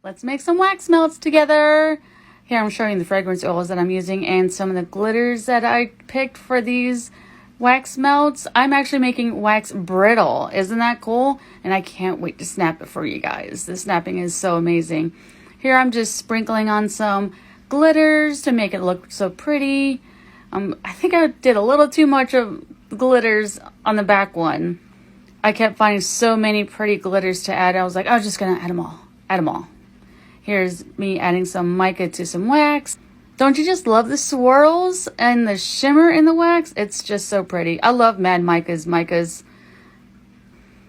Let's make some wax melts together. Here I'm showing the fragrance oils that I'm using and some of the glitters that I picked for these wax melts. I'm actually making wax brittle. Isn't that cool? And I can't wait to snap it for you guys. The snapping is so amazing. Here I'm just sprinkling on some glitters to make it look so pretty. I think I did a little too much of glitters on the back one. I kept finding so many pretty glitters to add. I was like, I was just gonna add them all. Add them all. Here's me adding some mica to some wax. Don't you just love the swirls and the shimmer in the wax? It's just so pretty. I love Mad Micas.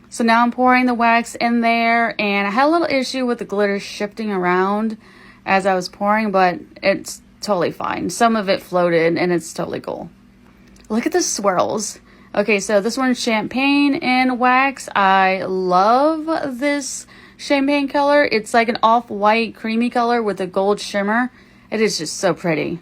So now I'm pouring the wax in there, and I had a little issue with the glitter shifting around as I was pouring, but it's totally fine. Some of it floated and it's totally cool. Look at the swirls. Okay, so this one's champagne and wax. I love this champagne color. It's like an off-white creamy color with a gold shimmer. It is just so pretty.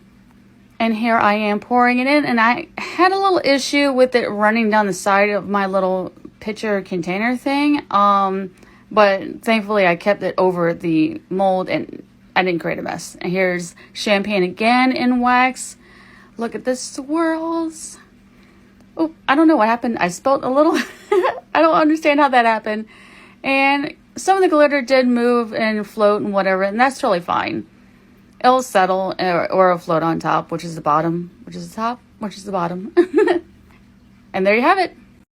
And here I am pouring it in, and I had a little issue with it running down the side of my little pitcher container thing. But thankfully I kept it over the mold and I didn't create a mess. And here's champagne again in wax. Look at the swirls. Oh, I don't know what happened. I spilled a little. I don't understand how that happened. And some of the glitter did move and float and whatever, and that's totally fine. It'll settle or it'll float on top, which is the bottom, which is the top, which is the bottom. And there you have it.